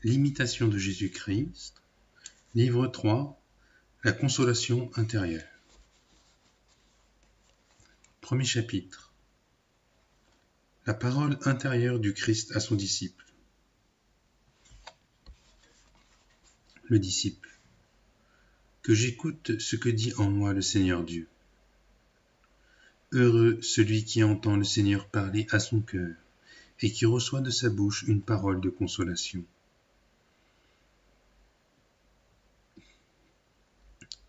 L'imitation de Jésus-Christ, livre 3, la consolation intérieure. Premier chapitre. La parole intérieure du Christ à son disciple. Le disciple. Que j'écoute ce que dit en moi le Seigneur Dieu. Heureux celui qui entend le Seigneur parler à son cœur et qui reçoit de sa bouche une parole de consolation.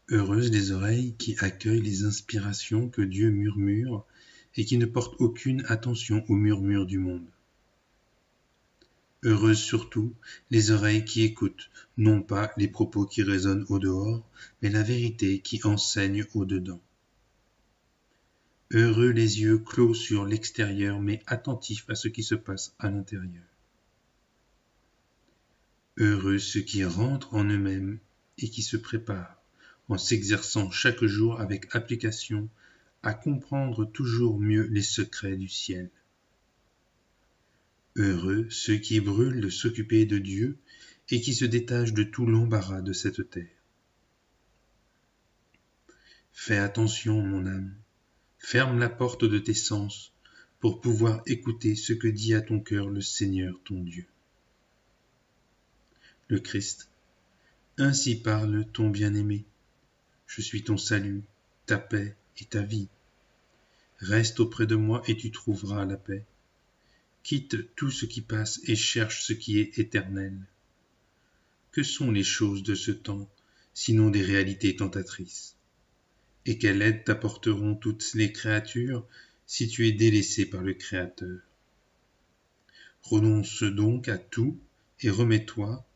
Heureuses les oreilles qui accueillent les inspirations que Dieu murmure et qui ne portent aucune attention aux murmures du monde. Heureuses surtout les oreilles qui écoutent, non pas les propos qui résonnent au dehors, mais la vérité qui enseigne au dedans. Heureux les yeux clos sur l'extérieur, mais attentifs à ce qui se passe à l'intérieur. Heureux ceux qui rentrent en eux-mêmes et qui se préparent, en s'exerçant chaque jour avec application, à comprendre toujours mieux les secrets du ciel. Heureux ceux qui brûlent de s'occuper de Dieu et qui se détachent de tout l'embarras de cette terre. Fais attention, mon âme, ferme la porte de tes sens pour pouvoir écouter ce que dit à ton cœur le Seigneur ton Dieu. Le Christ, ainsi parle ton bien-aimé. Je suis ton salut, ta paix et ta vie. Reste auprès de moi et tu trouveras la paix. Quitte tout ce qui passe et cherche ce qui est éternel. Que sont les choses de ce temps, sinon des réalités tentatrices? Et quelle aide t'apporteront toutes les créatures si tu es délaissé par le Créateur? Renonce donc à tout et remets-toi,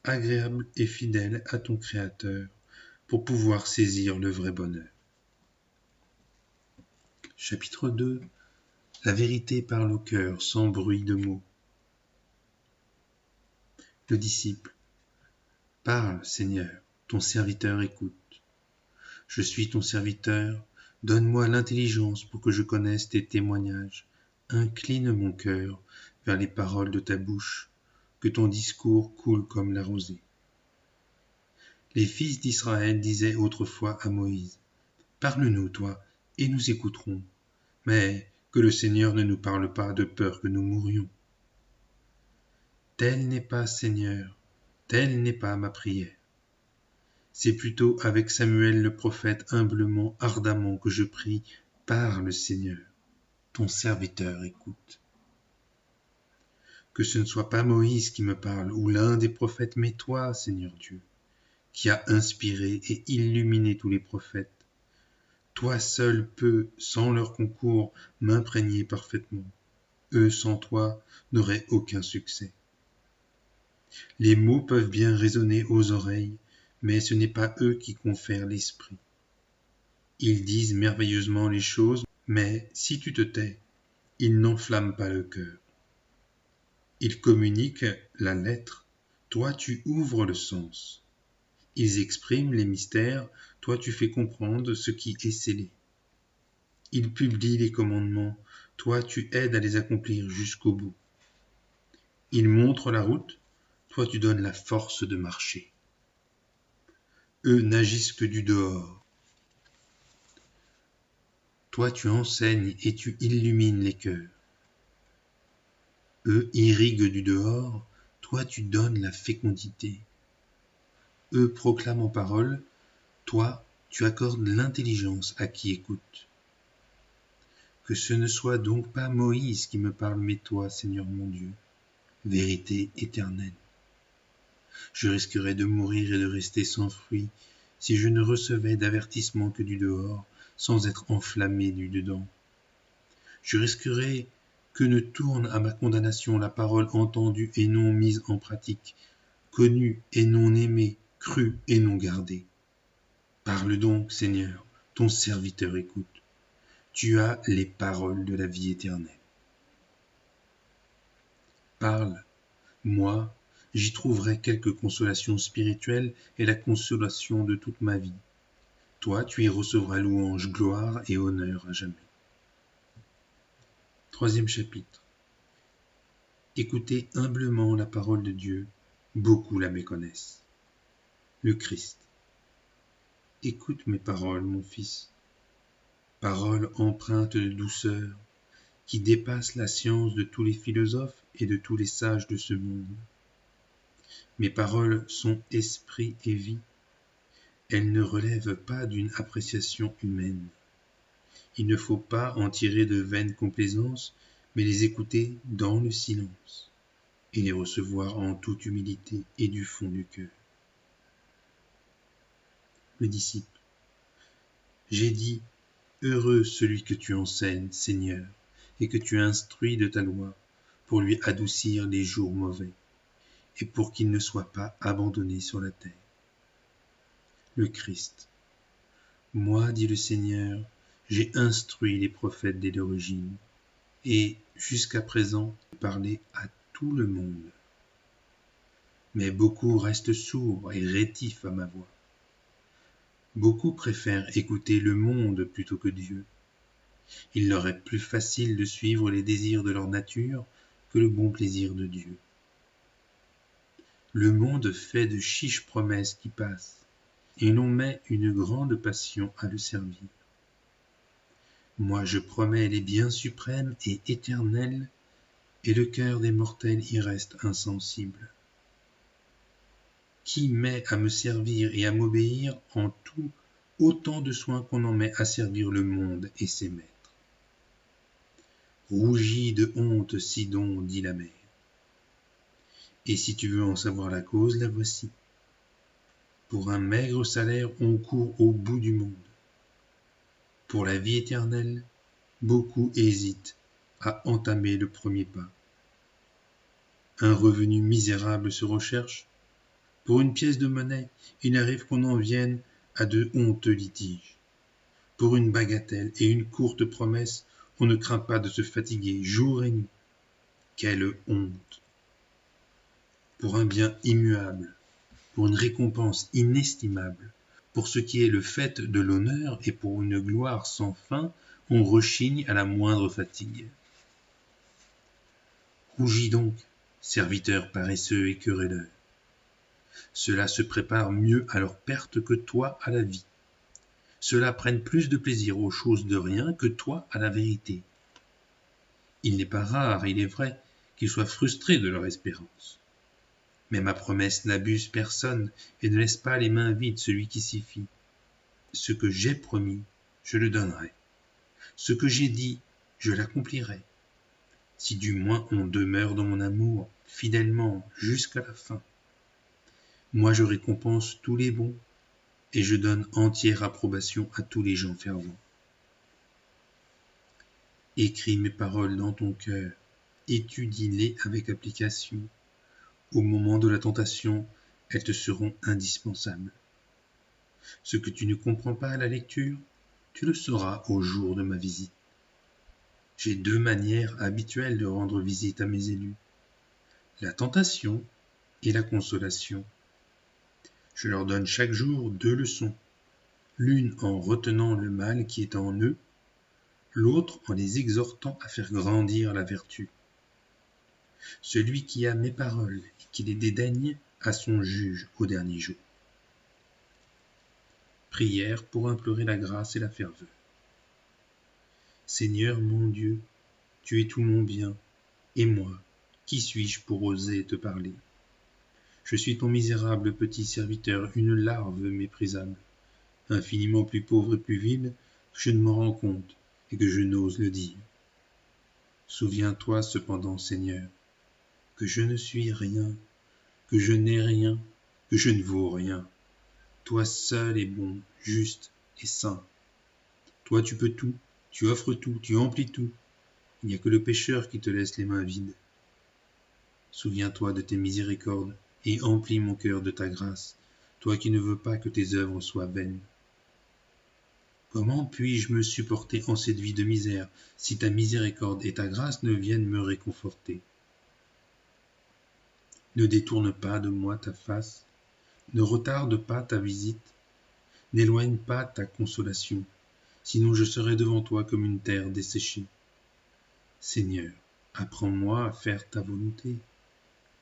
agréable et fidèle à ton Créateur, pour pouvoir saisir le vrai bonheur. Chapitre 2. La vérité parle au cœur sans bruit de mots. Le disciple. Parle, Seigneur, ton serviteur écoute. Je suis ton serviteur, donne-moi l'intelligence pour que je connaisse tes témoignages. Incline mon cœur vers les paroles de ta bouche, que ton discours coule comme la rosée. Les fils d'Israël disaient autrefois à Moïse, « Parle-nous, toi, et nous écouterons, mais que le Seigneur ne nous parle pas de peur que nous mourions. » Tel n'est pas, Seigneur, telle n'est pas ma prière. C'est plutôt avec Samuel le prophète humblement, ardemment que je prie, « Parle, Seigneur, ton serviteur écoute. » Que ce ne soit pas Moïse qui me parle, ou l'un des prophètes, mais toi, Seigneur Dieu, qui a inspiré et illuminé tous les prophètes. Toi seul peux, sans leur concours, m'imprégner parfaitement. Eux, sans toi, n'auraient aucun succès. Les mots peuvent bien résonner aux oreilles, mais ce n'est pas eux qui confèrent l'esprit. Ils disent merveilleusement les choses, mais si tu te tais, ils n'enflamment pas le cœur. Ils communiquent la lettre, toi tu ouvres le sens. Ils expriment les mystères, toi tu fais comprendre ce qui est scellé. Ils publient les commandements, toi tu aides à les accomplir jusqu'au bout. Ils montrent la route, toi tu donnes la force de marcher. Eux n'agissent que du dehors. Toi tu enseignes et tu illumines les cœurs. Eux irriguent du dehors, toi tu donnes la fécondité. Eux proclament en parole, toi tu accordes l'intelligence à qui écoute. Que ce ne soit donc pas Moïse qui me parle, mais toi, Seigneur mon Dieu, vérité éternelle. Je risquerais de mourir et de rester sans fruit si je ne recevais d'avertissement que du dehors, sans être enflammé du dedans. Je risquerais que ne tourne à ma condamnation la parole entendue et non mise en pratique, connue et non aimée, crue et non gardée. Parle donc, Seigneur, ton serviteur écoute. Tu as les paroles de la vie éternelle. Parle, moi, j'y trouverai quelque consolation spirituelle et la consolation de toute ma vie. Toi, tu y recevras louange, gloire et honneur à jamais. Troisième chapitre. Écoutez humblement la parole de Dieu beaucoup la méconnaissent. Le Christ. Écoute mes paroles, mon fils, paroles empreintes de douceur, qui dépassent la science de tous les philosophes et de tous les sages de ce monde. Mes paroles sont esprit et vie. Elles ne relèvent pas d'une appréciation humaine. Il ne faut pas en tirer de vaines complaisances, mais les écouter dans le silence et les recevoir en toute humilité et du fond du cœur. Le disciple. J'ai dit, heureux celui que tu enseignes, Seigneur, et que tu instruis de ta loi, pour lui adoucir les jours mauvais, et pour qu'il ne soit pas abandonné sur la terre. Le Christ. Moi, dit le Seigneur, j'ai instruit les prophètes dès l'origine, et jusqu'à présent, j'ai parlé à tout le monde. Mais beaucoup restent sourds et rétifs à ma voix. Beaucoup préfèrent écouter le monde plutôt que Dieu. Il leur est plus facile de suivre les désirs de leur nature que le bon plaisir de Dieu. Le monde fait de chiches promesses qui passent, et l'on met une grande passion à le servir. Moi je promets les biens suprêmes et éternels, et le cœur des mortels y reste insensible. Qui met à me servir et à m'obéir en tout autant de soin qu'on en met à servir le monde et ses maîtres? Rougis de honte, Sidon, dit la mer. Et si tu veux en savoir la cause, la voici. Pour un maigre salaire, on court au bout du monde. Pour la vie éternelle, beaucoup hésitent à entamer le premier pas. Un revenu misérable se recherche. Pour une pièce de monnaie, il arrive qu'on en vienne à de honteux litiges. Pour une bagatelle et une courte promesse, on ne craint pas de se fatiguer jour et nuit. Quelle honte! Pour un bien immuable, pour une récompense inestimable, pour ce qui est le fait de l'honneur et pour une gloire sans fin, on rechigne à la moindre fatigue. Rougis donc, serviteur paresseux et querelleur. Ceux-là se préparent mieux à leur perte que toi à la vie. Ceux-là prennent plus de plaisir aux choses de rien que toi à la vérité. Il n'est pas rare, il est vrai, qu'ils soient frustrés de leur espérance. Mais ma promesse n'abuse personne et ne laisse pas les mains vides celui qui s'y fie. Ce que j'ai promis, je le donnerai. Ce que j'ai dit, je l'accomplirai. Si du moins on demeure dans mon amour, fidèlement, jusqu'à la fin. Moi je récompense tous les bons, et je donne entière approbation à tous les gens fervents. Écris mes paroles dans ton cœur, étudie-les avec application. Au moment de la tentation, elles te seront indispensables. Ce que tu ne comprends pas à la lecture, tu le sauras au jour de ma visite. J'ai deux manières habituelles de rendre visite à mes élus, la tentation et la consolation. Je leur donne chaque jour 2 leçons, l'une en retenant le mal qui est en eux, l'autre en les exhortant à faire grandir la vertu. Celui qui a mes paroles et qui les dédaigne a son juge au dernier jour. Prière pour implorer la grâce et la ferveur. Seigneur mon Dieu, tu es tout mon bien, et moi, qui suis-je pour oser te parler? Je suis ton misérable petit serviteur, une larve méprisable, infiniment plus pauvre et plus vile que je ne m'en rends compte et que je n'ose le dire. Souviens-toi cependant, Seigneur, que je ne suis rien, que je n'ai rien, que je ne vaux rien. Toi seul est bon, juste et saint. Toi tu peux tout, tu offres tout, tu emplis tout. Il n'y a que le pécheur qui te laisse les mains vides. Souviens-toi de tes miséricordes et emplis mon cœur de ta grâce, toi qui ne veux pas que tes œuvres soient vaines. Comment puis-je me supporter en cette vie de misère si ta miséricorde et ta grâce ne viennent me réconforter? Ne détourne pas de moi ta face, ne retarde pas ta visite, n'éloigne pas ta consolation, sinon je serai devant toi comme une terre desséchée. Seigneur, apprends-moi à faire ta volonté.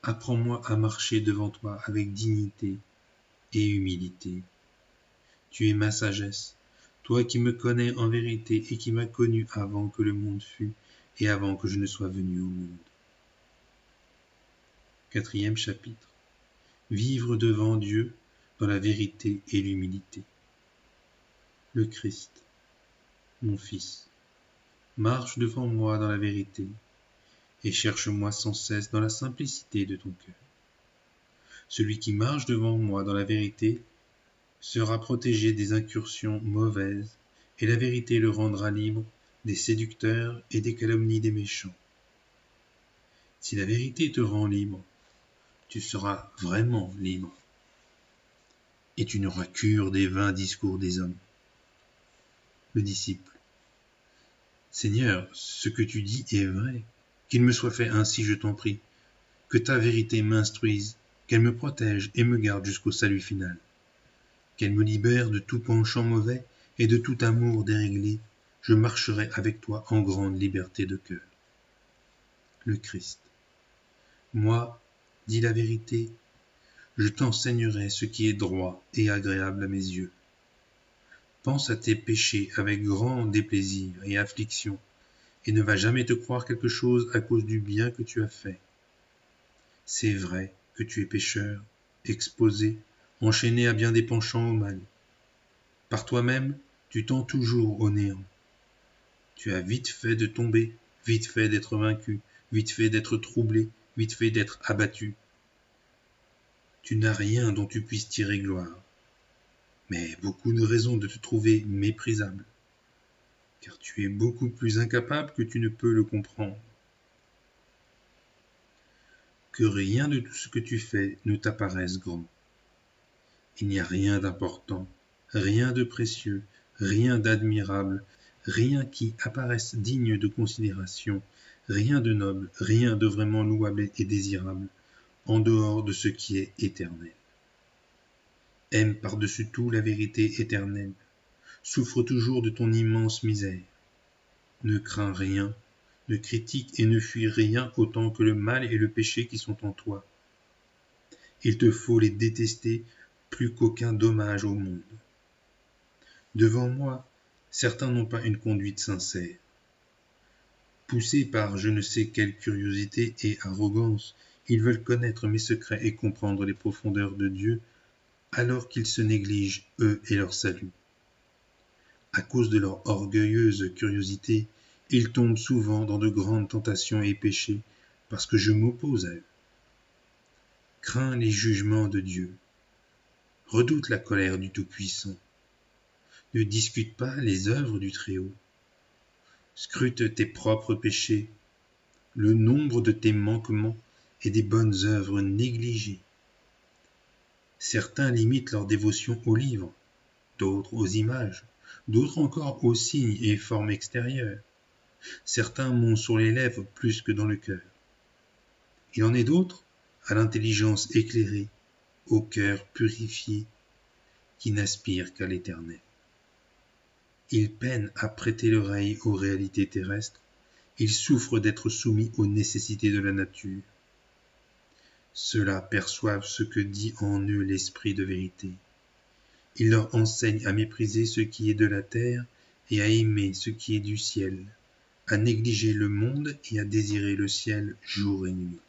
Apprends-moi à marcher devant toi avec dignité et humilité. Tu es ma sagesse, toi qui me connais en vérité et qui m'as connu avant que le monde fût et avant que je ne sois venu au monde. 4e chapitre. Vivre devant Dieu dans la vérité et l'humilité. Le Christ, mon Fils, marche devant moi dans la vérité et cherche-moi sans cesse dans la simplicité de ton cœur. Celui qui marche devant moi dans la vérité sera protégé des incursions mauvaises, et la vérité le rendra libre des séducteurs et des calomnies des méchants. Si la vérité te rend libre, tu seras vraiment libre, et tu n'auras cure des vains discours des hommes. Le disciple. Seigneur, ce que tu dis est vrai, qu'il me soit fait ainsi, je t'en prie, que ta vérité m'instruise, qu'elle me protège et me garde jusqu'au salut final, qu'elle me libère de tout penchant mauvais et de tout amour déréglé, je marcherai avec toi en grande liberté de cœur. Le Christ. Moi, dis la vérité, je t'enseignerai ce qui est droit et agréable à mes yeux. Pense à tes péchés avec grand déplaisir et affliction, et ne va jamais te croire quelque chose à cause du bien que tu as fait. C'est vrai que tu es pécheur, exposé, enchaîné à bien des penchants au mal. Par toi-même, tu tends toujours au néant. Tu as vite fait de tomber, vite fait d'être vaincu, vite fait d'être troublé, vite fait d'être abattu. Tu n'as rien dont tu puisses tirer gloire, mais beaucoup de raisons de te trouver méprisable, car tu es beaucoup plus incapable que tu ne peux le comprendre. Que rien de tout ce que tu fais ne t'apparaisse grand. Il n'y a rien d'important, rien de précieux, rien d'admirable, rien qui apparaisse digne de considération, rien de noble, rien de vraiment louable et désirable, en dehors de ce qui est éternel. Aime par-dessus tout la vérité éternelle, souffre toujours de ton immense misère. Ne crains rien, ne critique et ne fuis rien autant que le mal et le péché qui sont en toi. Il te faut les détester plus qu'aucun dommage au monde. Devant moi, certains n'ont pas une conduite sincère. Poussés par je ne sais quelle curiosité et arrogance, ils veulent connaître mes secrets et comprendre les profondeurs de Dieu, alors qu'ils se négligent, eux et leur salut. À cause de leur orgueilleuse curiosité, ils tombent souvent dans de grandes tentations et péchés, parce que je m'oppose à eux. Crains les jugements de Dieu. Redoute la colère du Tout-Puissant. Ne discute pas les œuvres du Très-Haut. Scrute tes propres péchés, le nombre de tes manquements et des bonnes œuvres négligées. Certains limitent leur dévotion aux livres, d'autres aux images, d'autres encore aux signes et formes extérieures. Certains m'ont sur les lèvres plus que dans le cœur. Il en est d'autres à l'intelligence éclairée, au cœur purifié, qui n'aspirent qu'à l'éternel. Ils peinent à prêter l'oreille aux réalités terrestres, ils souffrent d'être soumis aux nécessités de la nature. Ceux-là perçoivent ce que dit en eux l'esprit de vérité. Il leur enseigne à mépriser ce qui est de la terre et à aimer ce qui est du ciel, à négliger le monde et à désirer le ciel jour et nuit.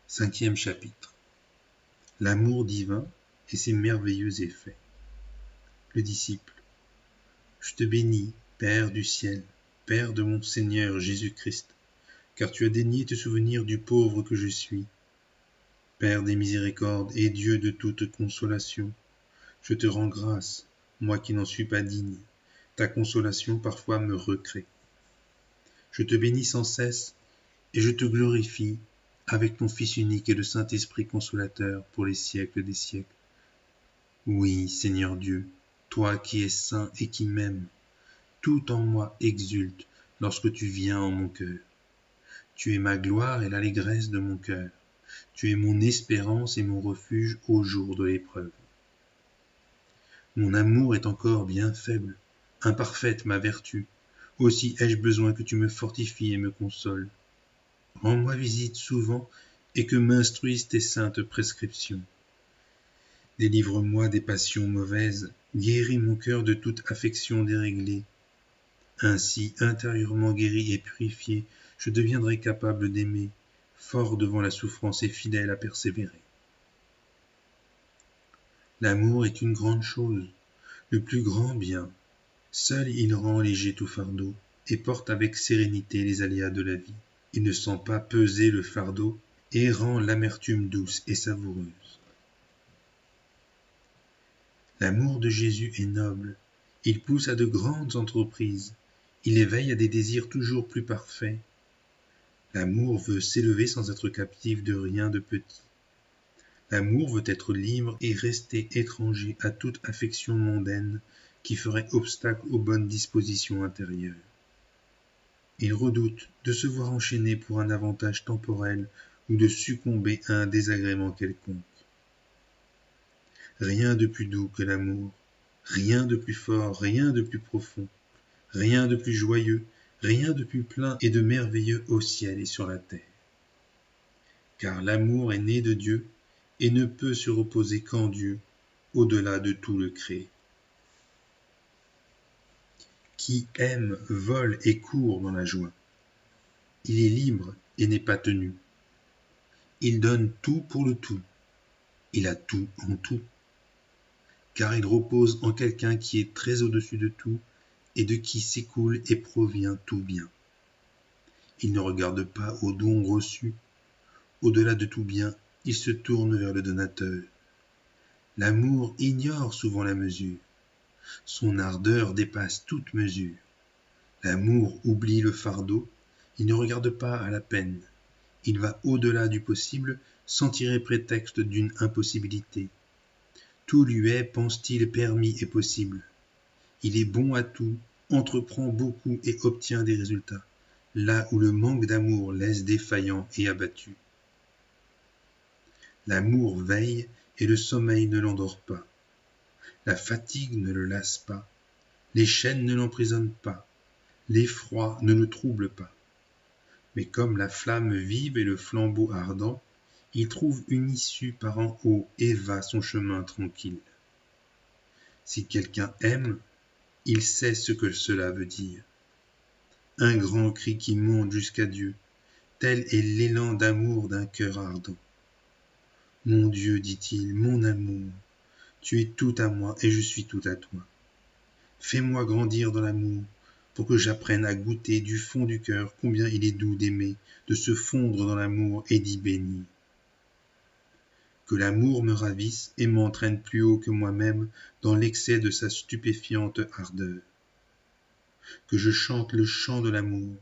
5e chapitre. L'amour divin et ses merveilleux effets. Le disciple. Je te bénis, Père du ciel, Père de mon Seigneur Jésus-Christ, car tu as daigné te souvenir du pauvre que je suis. Père des miséricordes et Dieu de toute consolation, je te rends grâce, moi qui n'en suis pas digne. Ta consolation parfois me recrée. Je te bénis sans cesse et je te glorifie avec ton Fils unique et le Saint-Esprit consolateur pour les siècles des siècles. Oui, Seigneur Dieu, toi qui es saint et qui m'aimes, tout en moi exulte lorsque tu viens en mon cœur. Tu es ma gloire et l'allégresse de mon cœur. Tu es mon espérance et mon refuge au jour de l'épreuve. Mon amour est encore bien faible, imparfaite ma vertu. Aussi ai-je besoin que tu me fortifies et me consoles. Rends-moi visite souvent et que m'instruisent tes saintes prescriptions. Délivre-moi des passions mauvaises, guéris mon cœur de toute affection déréglée. Ainsi, intérieurement guéri et purifié, je deviendrai capable d'aimer, fort devant la souffrance et fidèle à persévérer. L'amour est une grande chose, le plus grand bien. Seul il rend léger tout fardeau et porte avec sérénité les aléas de la vie. Il ne sent pas peser le fardeau et rend l'amertume douce et savoureuse. L'amour de Jésus est noble, il pousse à de grandes entreprises, il éveille à des désirs toujours plus parfaits. L'amour veut s'élever sans être captif de rien de petit. L'amour veut être libre et rester étranger à toute affection mondaine qui ferait obstacle aux bonnes dispositions intérieures. Il redoute de se voir enchaîné pour un avantage temporel ou de succomber à un désagrément quelconque. Rien de plus doux que l'amour, rien de plus fort, rien de plus profond, rien de plus joyeux, rien de plus plein et de merveilleux au ciel et sur la terre. Car l'amour est né de Dieu et ne peut se reposer qu'en Dieu, au-delà de tout le créé. Qui aime, vole et court dans la joie. Il est libre et n'est pas tenu. Il donne tout pour le tout. Il a tout en tout. Car il repose en quelqu'un qui est très au-dessus de tout et de qui s'écoule et provient tout bien. Il ne regarde pas aux dons reçus. Au-delà de tout bien, il se tourne vers le donateur. L'amour ignore souvent la mesure. Son ardeur dépasse toute mesure. L'amour oublie le fardeau. Il ne regarde pas à la peine. Il va au-delà du possible sans tirer prétexte d'une impossibilité. Tout lui est, pense-t-il, permis et possible. Il est bon à tout, entreprend beaucoup et obtient des résultats, là où le manque d'amour laisse défaillant et abattu. L'amour veille et le sommeil ne l'endort pas. La fatigue ne le lasse pas. Les chaînes ne l'emprisonnent pas. L'effroi ne le trouble pas. Mais comme la flamme vive et le flambeau ardent, il trouve une issue par en haut et va son chemin tranquille. Si quelqu'un aime, il sait ce que cela veut dire. Un grand cri qui monte jusqu'à Dieu, tel est l'élan d'amour d'un cœur ardent. Mon Dieu, dit-il, mon amour, tu es tout à moi et je suis tout à toi. Fais-moi grandir dans l'amour, pour que j'apprenne à goûter du fond du cœur combien il est doux d'aimer, de se fondre dans l'amour et d'y bénir. Que l'amour me ravisse et m'entraîne plus haut que moi-même dans l'excès de sa stupéfiante ardeur. Que je chante le chant de l'amour,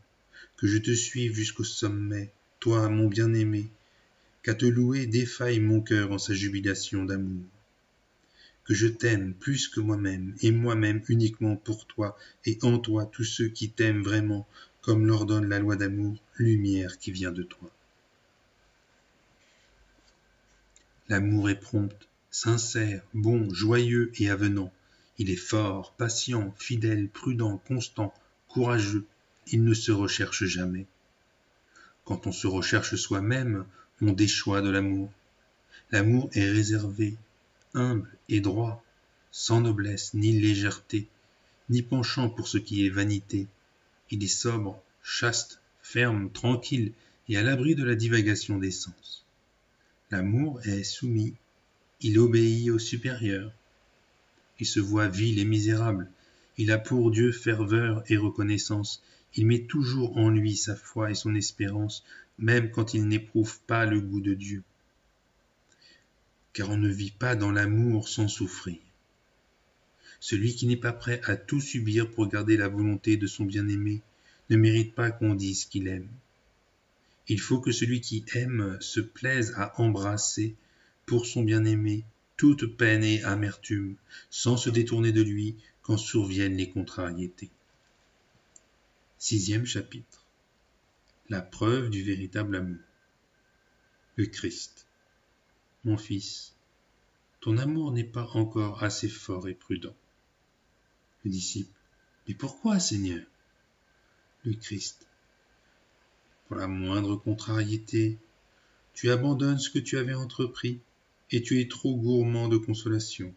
que je te suive jusqu'au sommet, toi, mon bien-aimé, qu'à te louer défaille mon cœur en sa jubilation d'amour. Que je t'aime plus que moi-même, et moi-même uniquement pour toi, et en toi tous ceux qui t'aiment vraiment, comme l'ordonne la loi d'amour, lumière qui vient de toi. L'amour est prompt, sincère, bon, joyeux et avenant. Il est fort, patient, fidèle, prudent, constant, courageux. Il ne se recherche jamais. Quand on se recherche soi-même, on déchoit de l'amour. L'amour est réservé, humble et droit, sans noblesse ni légèreté, ni penchant pour ce qui est vanité. Il est sobre, chaste, ferme, tranquille et à l'abri de la divagation des sens. L'amour est soumis, il obéit au supérieur. Il se voit vil et misérable, il a pour Dieu ferveur et reconnaissance, il met toujours en lui sa foi et son espérance, même quand il n'éprouve pas le goût de Dieu. Car on ne vit pas dans l'amour sans souffrir. Celui qui n'est pas prêt à tout subir pour garder la volonté de son bien-aimé ne mérite pas qu'on dise qu'il aime. Il faut que celui qui aime se plaise à embrasser pour son bien-aimé toute peine et amertume, sans se détourner de lui quand surviennent les contrariétés. 6e chapitre. La preuve du véritable amour. Le Christ. Mon fils, ton amour n'est pas encore assez fort et prudent. Le disciple. Mais pourquoi, Seigneur? Le Christ. Pour la moindre contrariété, Tu abandonnes ce que tu avais entrepris, et tu es trop gourmand de consolation.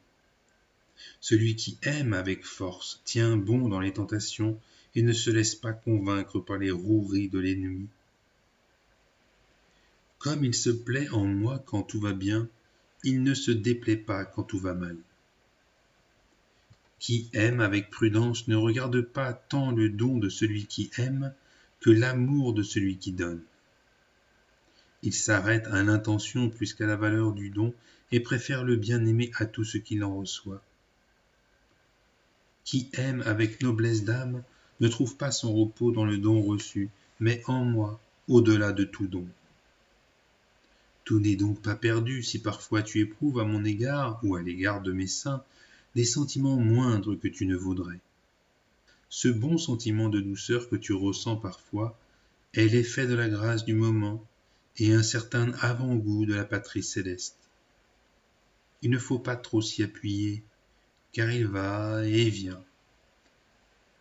Celui qui aime avec force tient bon dans les tentations et ne se laisse pas convaincre par les roueries de l'ennemi. Comme il se plaît en moi quand tout va bien, il ne se déplaît pas quand tout va mal. Qui aime avec prudence ne regarde pas tant le don de celui qui aime que l'amour de celui qui donne. Il s'arrête à l'intention plus qu'à la valeur du don et préfère le bien-aimé à tout ce qu'il en reçoit. Qui aime avec noblesse d'âme ne trouve pas son repos dans le don reçu, mais en moi, au-delà de tout don. Tout n'est donc pas perdu si parfois tu éprouves à mon égard ou à l'égard de mes saints des sentiments moindres que tu ne voudrais. Ce bon sentiment de douceur que tu ressens parfois est l'effet de la grâce du moment et un certain avant-goût de la patrie céleste. Il ne faut pas trop s'y appuyer, car il va et vient.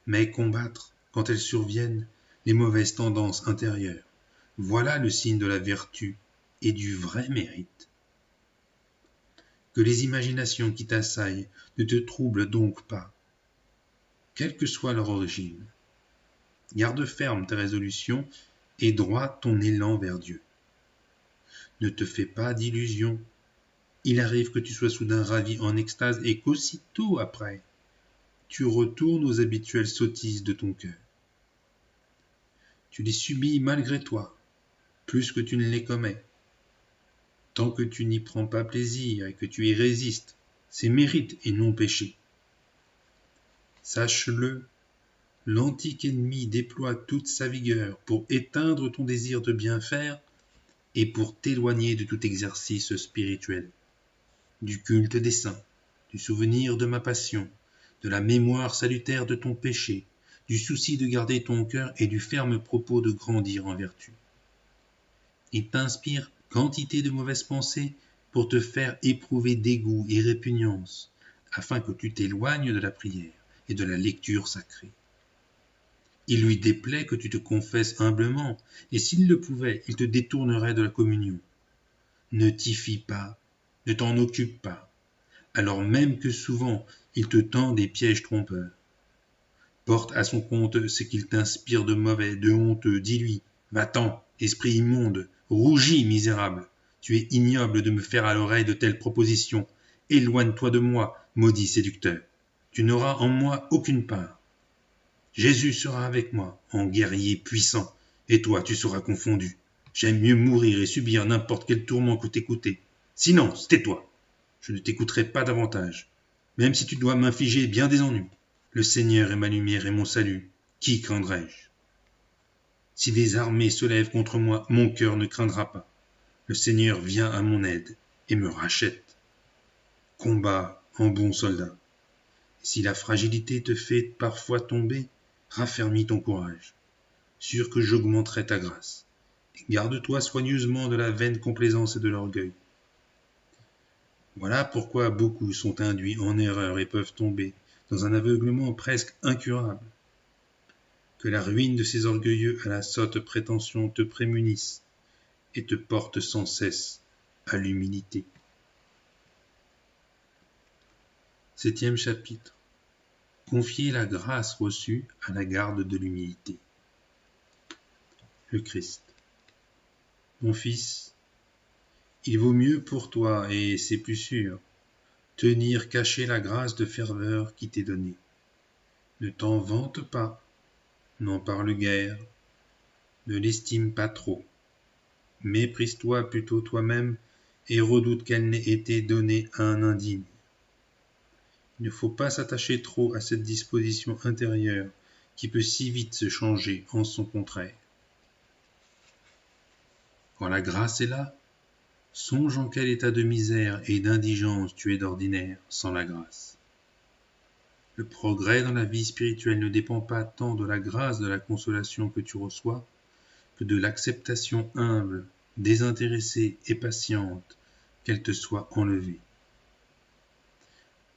Mais combattre, quand elles surviennent, les mauvaises tendances intérieures, voilà le signe de la vertu et du vrai mérite. Que les imaginations qui t'assaillent ne te troublent donc pas, quelle que soit leur origine. Garde ferme tes résolutions et droit ton élan vers Dieu. Ne te fais pas d'illusions. Il arrive que tu sois soudain ravi en extase et qu'aussitôt après, tu retournes aux habituelles sottises de ton cœur. Tu les subis malgré toi, plus que tu ne les commets. Tant que tu n'y prends pas plaisir et que tu y résistes, c'est mérite et non péché. Sache-le, l'antique ennemi déploie toute sa vigueur pour éteindre ton désir de bien faire et pour t'éloigner de tout exercice spirituel, du culte des saints, du souvenir de ma passion, de la mémoire salutaire de ton péché, du souci de garder ton cœur et du ferme propos de grandir en vertu. Il t'inspire quantité de mauvaises pensées pour te faire éprouver dégoût et répugnance, afin que tu t'éloignes de la prière et de la lecture sacrée. Il lui déplaît que tu te confesses humblement, et s'il le pouvait, il te détournerait de la communion. Ne t'y fie pas, ne t'en occupe pas, alors même que souvent il te tend des pièges trompeurs. Porte à son compte ce qu'il t'inspire de mauvais, de honteux, dis-lui, va-t'en, esprit immonde, rougis, misérable, tu es ignoble de me faire à l'oreille de telles propositions, éloigne-toi de moi, maudit séducteur, tu n'auras en moi aucune part. Jésus sera avec moi, en guerrier puissant, et toi tu seras confondu. J'aime mieux mourir et subir n'importe quel tourment que t'écouter. Silence, tais-toi. Je ne t'écouterai pas davantage, même si tu dois m'infliger bien des ennuis. Le Seigneur est ma lumière et mon salut. Qui craindrai-je? Si des armées se lèvent contre moi, mon cœur ne craindra pas. Le Seigneur vient à mon aide et me rachète. Combat en bon soldat. Si la fragilité te fait parfois tomber, raffermis ton courage, sûr que j'augmenterai ta grâce. Garde-toi soigneusement de la vaine complaisance et de l'orgueil. Voilà pourquoi beaucoup sont induits en erreur et peuvent tomber dans un aveuglement presque incurable. Que la ruine de ces orgueilleux à la sotte prétention te prémunisse et te porte sans cesse à l'humilité. 7e chapitre. Confier la grâce reçue à la garde de l'humilité. Le Christ. Mon fils, il vaut mieux pour toi, et c'est plus sûr, tenir cachée la grâce de ferveur qui t'est donnée. Ne t'en vante pas, n'en parle guère, ne l'estime pas trop. Méprise-toi plutôt toi-même et redoute qu'elle n'ait été donnée à un indigne. Il ne faut pas s'attacher trop à cette disposition intérieure qui peut si vite se changer en son contraire. Quand la grâce est là, songe en quel état de misère et d'indigence tu es d'ordinaire sans la grâce. Le progrès dans la vie spirituelle ne dépend pas tant de la grâce de la consolation que tu reçois que de l'acceptation humble, désintéressée et patiente qu'elle te soit enlevée.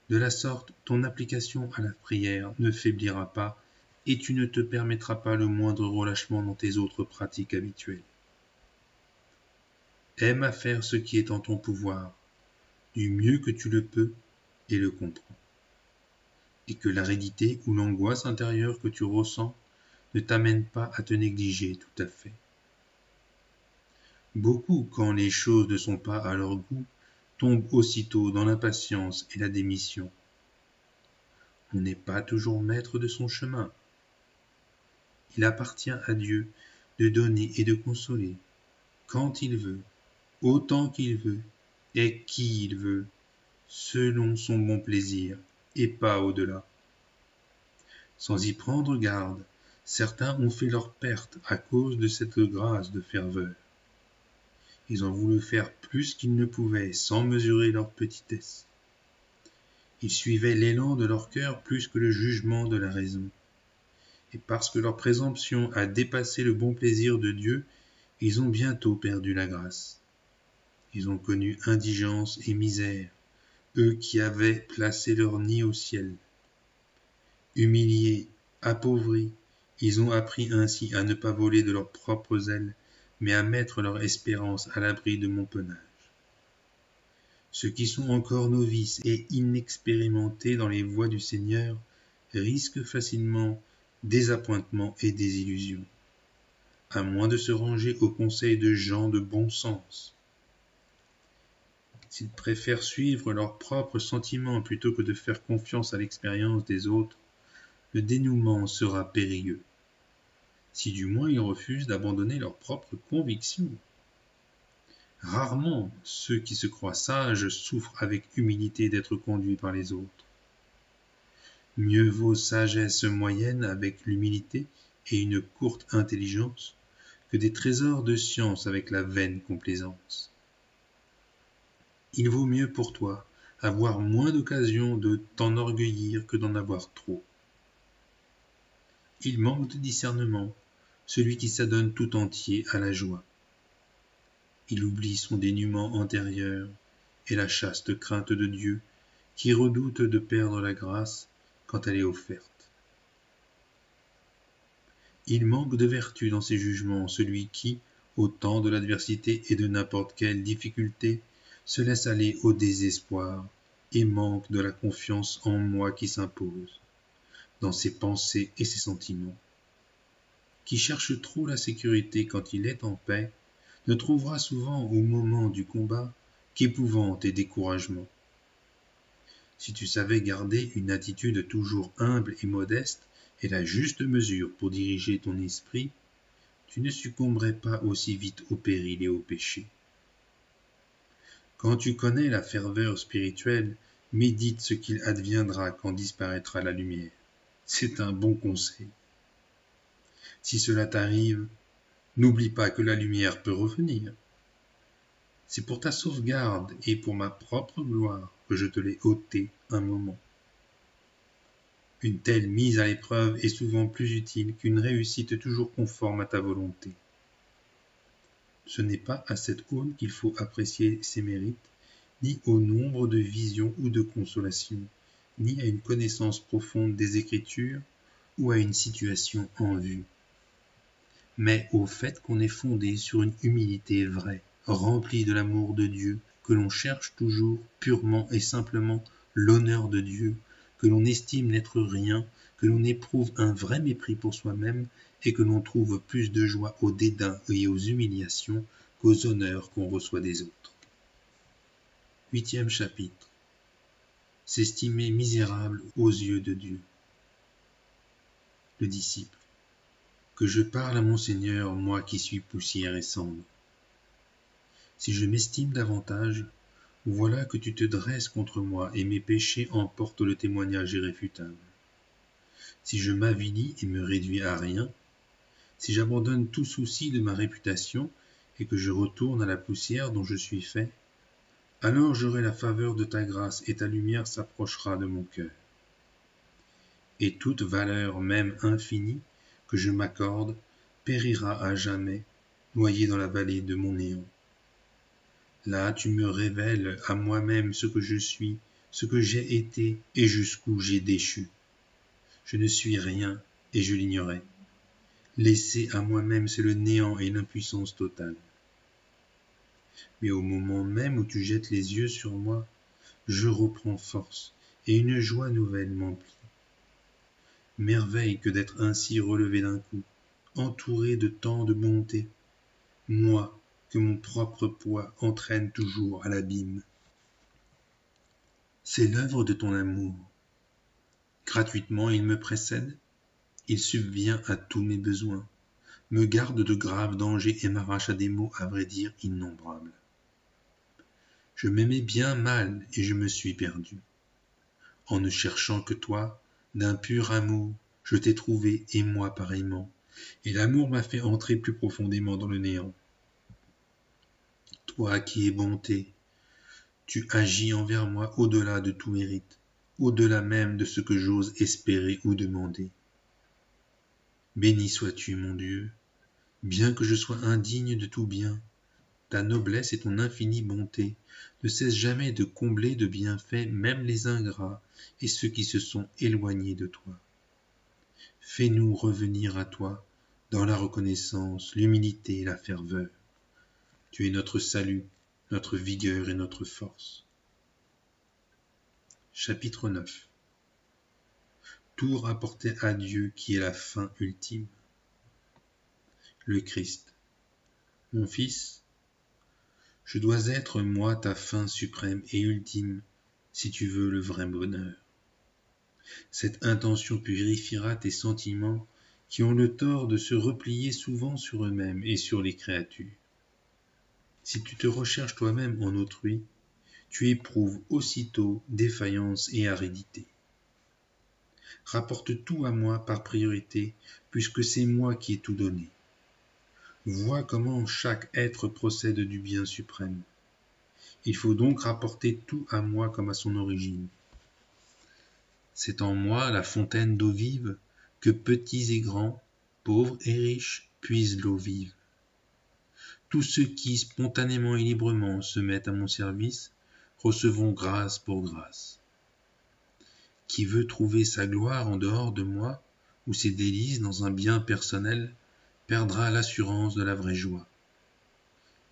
De la sorte, ton application à la prière ne faiblira pas et tu ne te permettras pas le moindre relâchement dans tes autres pratiques habituelles. Aime à faire ce qui est en ton pouvoir, du mieux que tu le peux, et le comprends. Et que l'aridité ou l'angoisse intérieure que tu ressens ne t'amène pas à te négliger tout à fait. Beaucoup, quand les choses ne sont pas à leur goût, tombent aussitôt dans l'impatience et la démission. On n'est pas toujours maître de son chemin. Il appartient à Dieu de donner et de consoler, quand il veut, autant qu'il veut, et qui il veut, selon son bon plaisir, et pas au-delà. Sans y prendre garde, certains ont fait leur perte à cause de cette grâce de ferveur. Ils ont voulu faire plus qu'ils ne pouvaient sans mesurer leur petitesse. Ils suivaient l'élan de leur cœur plus que le jugement de la raison. Et parce que leur présomption a dépassé le bon plaisir de Dieu, ils ont bientôt perdu la grâce. Ils ont connu indigence et misère, eux qui avaient placé leur nid au ciel. Humiliés, appauvris, ils ont appris ainsi à ne pas voler de leurs propres ailes, mais à mettre leur espérance à l'abri de mon pennage. Ceux qui sont encore novices et inexpérimentés dans les voies du Seigneur risquent facilement désappointements et désillusions, à moins de se ranger aux conseils de gens de bon sens. S'ils préfèrent suivre leurs propres sentiments plutôt que de faire confiance à l'expérience des autres, le dénouement sera périlleux, si du moins ils refusent d'abandonner leurs propres convictions. Rarement ceux qui se croient sages souffrent avec humilité d'être conduits par les autres. Mieux vaut sagesse moyenne avec l'humilité et une courte intelligence que des trésors de science avec la vaine complaisance. Il vaut mieux pour toi avoir moins d'occasions de t'enorgueillir que d'en avoir trop. Il manque de discernement celui qui s'adonne tout entier à la joie. Il oublie son dénuement antérieur et la chaste crainte de Dieu qui redoute de perdre la grâce quand elle est offerte. Il manque de vertu dans ses jugements celui qui, au temps de l'adversité et de n'importe quelle difficulté, se laisse aller au désespoir et manque de la confiance en moi qui s'impose, dans ses pensées et ses sentiments. Qui cherche trop la sécurité quand il est en paix, ne trouvera souvent au moment du combat qu'épouvante et découragement. Si tu savais garder une attitude toujours humble et modeste et la juste mesure pour diriger ton esprit, tu ne succomberais pas aussi vite au péril et au péché. Quand tu connais la ferveur spirituelle, médite ce qu'il adviendra quand disparaîtra la lumière. C'est un bon conseil. Si cela t'arrive, n'oublie pas que la lumière peut revenir. C'est pour ta sauvegarde et pour ma propre gloire que je te l'ai ôté un moment. Une telle mise à l'épreuve est souvent plus utile qu'une réussite toujours conforme à ta volonté. Ce n'est pas à cette aune qu'il faut apprécier ses mérites, ni au nombre de visions ou de consolations, ni à une connaissance profonde des Écritures ou à une situation en vue, mais au fait qu'on est fondé sur une humilité vraie, remplie de l'amour de Dieu, que l'on cherche toujours purement et simplement l'honneur de Dieu, que l'on estime n'être rien, que l'on éprouve un vrai mépris pour soi-même et que l'on trouve plus de joie au dédain et aux humiliations qu'aux honneurs qu'on reçoit des autres. 8e chapitre. S'estimer misérable aux yeux de Dieu. Le disciple. Que je parle à mon Seigneur, moi qui suis poussière et cendre. Si je m'estime davantage, voilà que tu te dresses contre moi et mes péchés emportent le témoignage irréfutable. Si je m'avilis et me réduis à rien, si j'abandonne tout souci de ma réputation et que je retourne à la poussière dont je suis fait, alors j'aurai la faveur de ta grâce et ta lumière s'approchera de mon cœur. Et toute valeur, même infinie, que je m'accorde, périra à jamais, noyée dans la vallée de mon néant. Là, tu me révèles à moi-même ce que je suis, ce que j'ai été et jusqu'où j'ai déchu. Je ne suis rien et je l'ignorais. Laissé à moi-même, c'est le néant et l'impuissance totale. Mais au moment même où tu jettes les yeux sur moi, je reprends force et une joie nouvelle m'emplit. Merveille que d'être ainsi relevé d'un coup, entouré de tant de bonté, moi que mon propre poids entraîne toujours à l'abîme. C'est l'œuvre de ton amour. Gratuitement il me précède, il subvient à tous mes besoins, me garde de graves dangers et m'arrache à des maux à vrai dire innombrables. Je m'aimais bien mal et je me suis perdu. En ne cherchant que toi, d'un pur amour, je t'ai trouvé et moi pareillement, et l'amour m'a fait entrer plus profondément dans le néant. Toi qui es bonté, tu agis envers moi au-delà de tout mérite, au-delà même de ce que j'ose espérer ou demander. Béni sois-tu, mon Dieu, bien que je sois indigne de tout bien, ta noblesse et ton infinie bonté ne cessent jamais de combler de bienfaits même les ingrats et ceux qui se sont éloignés de toi. Fais-nous revenir à toi dans la reconnaissance, l'humilité et la ferveur. Tu es notre salut, notre vigueur et notre force. Chapitre 9. Tout rapporté à Dieu qui est la fin ultime. Le Christ. Mon Fils, je dois être moi ta fin suprême et ultime si tu veux le vrai bonheur. Cette intention purifiera tes sentiments qui ont le tort de se replier souvent sur eux-mêmes et sur les créatures. Si tu te recherches toi-même en autrui, tu éprouves aussitôt défaillance et aridité. Rapporte tout à moi par priorité, puisque c'est moi qui ai tout donné. Vois comment chaque être procède du bien suprême. Il faut donc rapporter tout à moi comme à son origine. C'est en moi la fontaine d'eau vive que petits et grands, pauvres et riches puisent l'eau vive. Tous ceux qui spontanément et librement se mettent à mon service recevront grâce pour grâce. Qui veut trouver sa gloire en dehors de moi ou ses délices dans un bien personnel perdra l'assurance de la vraie joie.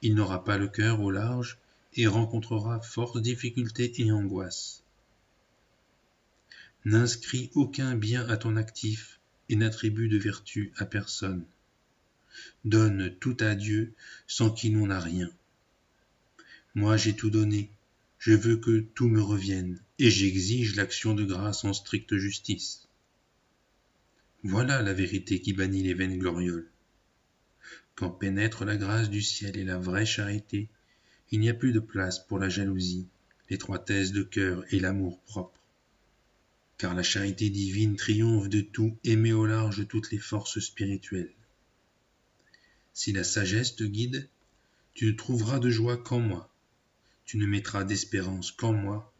Il n'aura pas le cœur au large et rencontrera fortes difficultés et angoisses. N'inscris aucun bien à ton actif et n'attribue de vertu à personne. Donne tout à Dieu sans qu'il n'en a rien. Moi j'ai tout donné, je veux que tout me revienne, et j'exige l'action de grâce en stricte justice. Voilà la vérité qui bannit les vaines glorioles. Quand pénètre la grâce du ciel et la vraie charité, il n'y a plus de place pour la jalousie, l'étroitesse de cœur et l'amour propre. Car la charité divine triomphe de tout et met au large toutes les forces spirituelles. Si la sagesse te guide, tu ne trouveras de joie qu'en moi. Tu ne mettras d'espérance qu'en moi,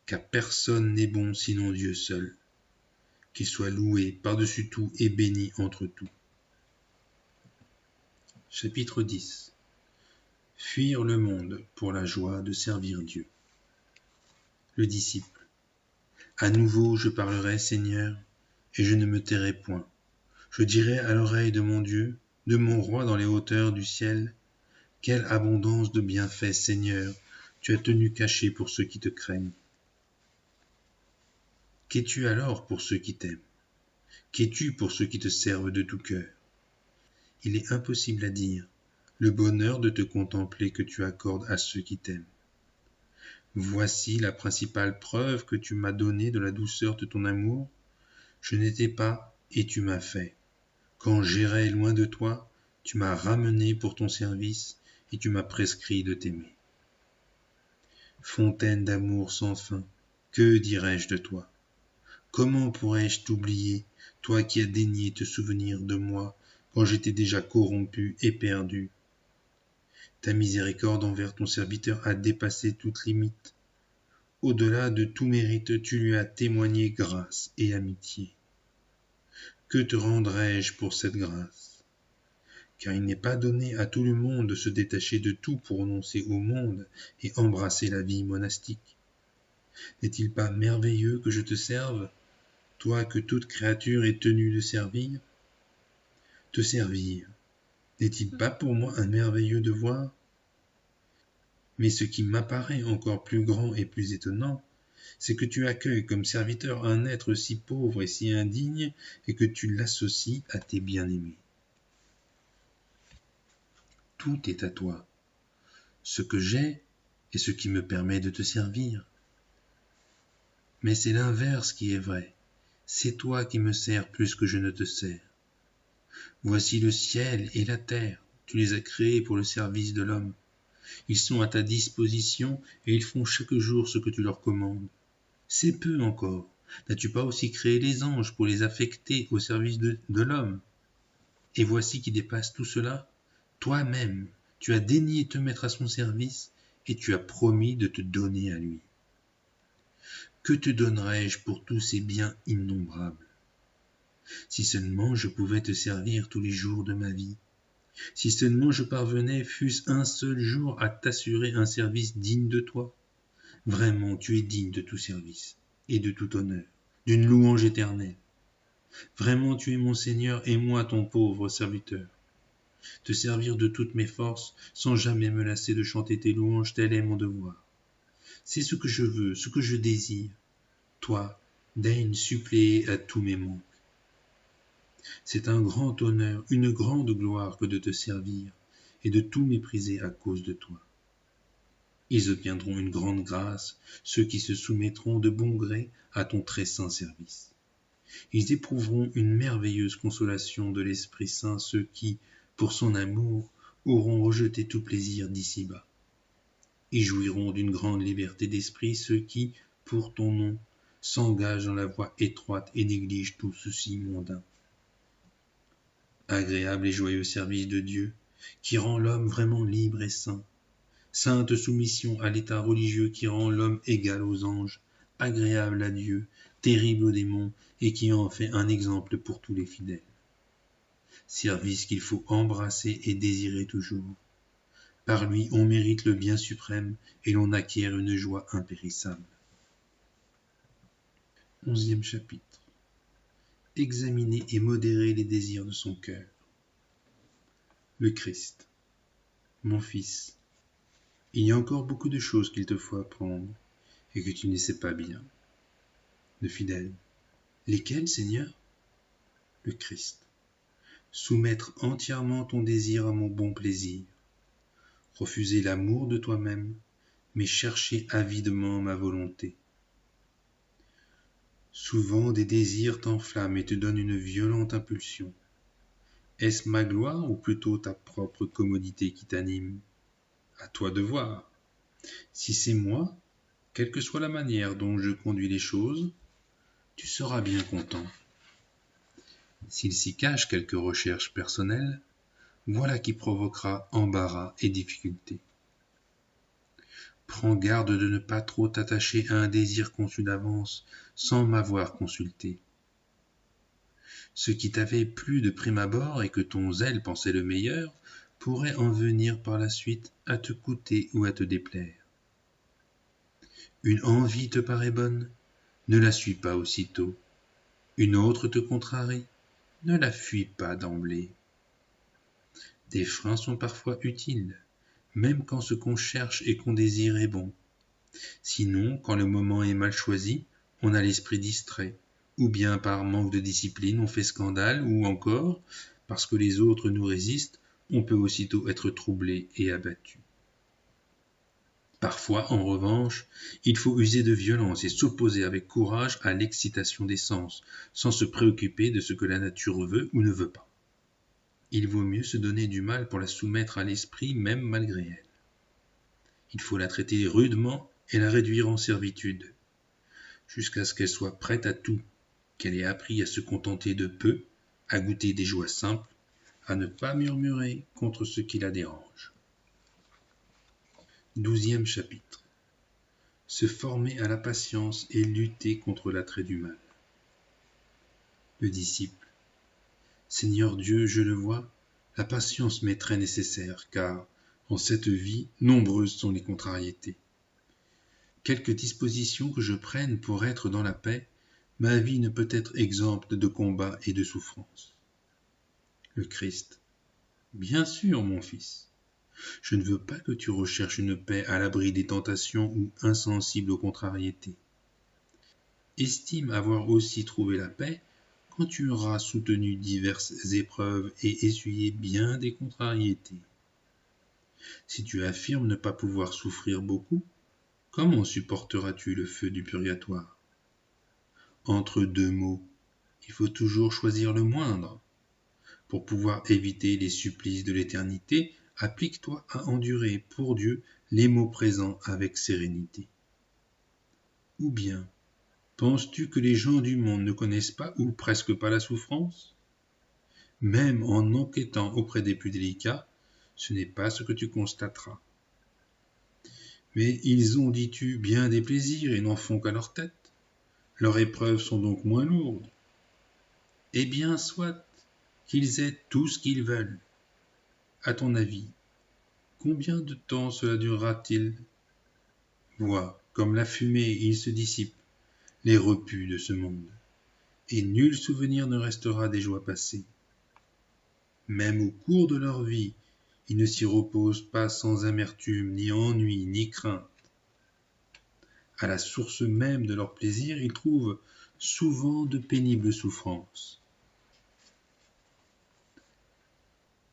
car personne n'est bon sinon Dieu seul. Qu'il soit loué par-dessus tout et béni entre tout. Chapitre 10. Fuir le monde pour la joie de servir Dieu. Le disciple. À nouveau je parlerai, Seigneur, et je ne me tairai point. Je dirai à l'oreille de mon Dieu, de mon roi dans les hauteurs du ciel, quelle abondance de bienfaits, Seigneur, tu as tenu caché pour ceux qui te craignent. Qu'es-tu alors pour ceux qui t'aiment? Qu'es-tu pour ceux qui te servent de tout cœur? Il est impossible à dire le bonheur de te contempler que tu accordes à ceux qui t'aiment. Voici la principale preuve que tu m'as donnée de la douceur de ton amour. Je n'étais pas, et tu m'as fait. Quand j'errais loin de toi, tu m'as ramené pour ton service, et tu m'as prescrit de t'aimer. Fontaine d'amour sans fin, que dirais-je de toi? Comment pourrais-je t'oublier, toi qui as daigné te souvenir de moi quand j'étais déjà corrompu et perdu? Ta miséricorde envers ton serviteur a dépassé toute limite. Au-delà de tout mérite, tu lui as témoigné grâce et amitié. Que te rendrai-je pour cette grâce? Car il n'est pas donné à tout le monde de se détacher de tout pour renoncer au monde et embrasser la vie monastique. N'est-il pas merveilleux que je te serve, toi que toute créature est tenue de servir? Te servir, n'est-il pas pour moi un merveilleux devoir? Mais ce qui m'apparaît encore plus grand et plus étonnant, c'est que tu accueilles comme serviteur un être si pauvre et si indigne et que tu l'associes à tes bien-aimés. Tout est à toi. Ce que j'ai est ce qui me permet de te servir. Mais c'est l'inverse qui est vrai. C'est toi qui me sers plus que je ne te sers. Voici le ciel et la terre. Tu les as créés pour le service de l'homme. Ils sont à ta disposition et ils font chaque jour ce que tu leur commandes. C'est peu encore. N'as-tu pas aussi créé les anges pour les affecter au service de l'homme? Et voici qui dépasse tout cela. Toi-même, tu as daigné te mettre à son service et tu as promis de te donner à lui. Que te donnerais-je pour tous ces biens innombrables? Si seulement je pouvais te servir tous les jours de ma vie, si seulement je parvenais, fût-ce un seul jour, à t'assurer un service digne de toi. Vraiment, tu es digne de tout service et de tout honneur, d'une louange éternelle. Vraiment, tu es mon Seigneur et moi ton pauvre serviteur. Te servir de toutes mes forces, sans jamais me lasser de chanter tes louanges, tel est mon devoir. C'est ce que je veux, ce que je désire. Toi, daigne suppléer à tous mes manques. C'est un grand honneur, une grande gloire que de te servir et de tout mépriser à cause de toi. Ils obtiendront une grande grâce, ceux qui se soumettront de bon gré à ton très saint service. Ils éprouveront une merveilleuse consolation de l'Esprit Saint, ceux qui, pour son amour, auront rejeté tout plaisir d'ici-bas. Ils jouiront d'une grande liberté d'esprit, ceux qui, pour ton nom, s'engagent dans la voie étroite et négligent tout souci mondain. Agréable et joyeux service de Dieu, qui rend l'homme vraiment libre et saint. Sainte soumission à l'état religieux qui rend l'homme égal aux anges, agréable à Dieu, terrible aux démons, et qui en fait un exemple pour tous les fidèles. Service qu'il faut embrasser et désirer toujours. Par lui, on mérite le bien suprême et l'on acquiert une joie impérissable. 11e chapitre. Examiner et modérer les désirs de son cœur. Le Christ. Mon fils, il y a encore beaucoup de choses qu'il te faut apprendre et que tu ne sais pas bien. Le fidèle. Lesquelles, Seigneur? Le Christ. Soumettre entièrement ton désir à mon bon plaisir. Refuser l'amour de toi-même, mais chercher avidement ma volonté. Souvent des désirs t'enflamment et te donnent une violente impulsion. Est-ce ma gloire ou plutôt ta propre commodité qui t'anime? À toi de voir. Si c'est moi, quelle que soit la manière dont je conduis les choses, tu seras bien content. S'il s'y cache quelque recherche personnelle, voilà qui provoquera embarras et difficultés. Prends garde de ne pas trop t'attacher à un désir conçu d'avance sans m'avoir consulté. Ce qui t'avait plu de prime abord et que ton zèle pensait le meilleur pourrait en venir par la suite à te coûter ou à te déplaire. Une envie te paraît bonne, ne la suis pas aussitôt. Une autre te contrarie, ne la fuis pas d'emblée. Des freins sont parfois utiles, même quand ce qu'on cherche et qu'on désire est bon. Sinon, quand le moment est mal choisi, on a l'esprit distrait, ou bien par manque de discipline on fait scandale, ou encore, parce que les autres nous résistent, on peut aussitôt être troublé et abattu. Parfois, en revanche, il faut user de violence et s'opposer avec courage à l'excitation des sens, sans se préoccuper de ce que la nature veut ou ne veut pas. Il vaut mieux se donner du mal pour la soumettre à l'esprit, même malgré elle. Il faut la traiter rudement et la réduire en servitude, jusqu'à ce qu'elle soit prête à tout, qu'elle ait appris à se contenter de peu, à goûter des joies simples, à ne pas murmurer contre ce qui la dérange. 12e chapitre. Se former à la patience et lutter contre l'attrait du mal. Le disciple. Seigneur Dieu, je le vois, la patience m'est très nécessaire, car, en cette vie, nombreuses sont les contrariétés. Quelque disposition que je prenne pour être dans la paix, ma vie ne peut être exempte de combats et de souffrances. Le Christ. Bien sûr, mon fils. Je ne veux pas que tu recherches une paix à l'abri des tentations ou insensible aux contrariétés. Estime avoir aussi trouvé la paix quand tu auras soutenu diverses épreuves et essuyé bien des contrariétés. Si tu affirmes ne pas pouvoir souffrir beaucoup, comment supporteras-tu le feu du purgatoire? Entre deux mots, il faut toujours choisir le moindre. Pour pouvoir éviter les supplices de l'éternité, applique-toi à endurer pour Dieu les maux présents avec sérénité. Ou bien, penses-tu que les gens du monde ne connaissent pas ou presque pas la souffrance? Même en enquêtant auprès des plus délicats, ce n'est pas ce que tu constateras. Mais ils ont, dis-tu, bien des plaisirs et n'en font qu'à leur tête. Leurs épreuves sont donc moins lourdes. Eh bien, soit qu'ils aient tout ce qu'ils veulent. À ton avis, combien de temps cela durera-t-il? Vois, comme la fumée, ils se dissipent, les repus de ce monde, et nul souvenir ne restera des joies passées. Même au cours de leur vie, ils ne s'y reposent pas sans amertume, ni ennui, ni crainte. À la source même de leur plaisir, ils trouvent souvent de pénibles souffrances.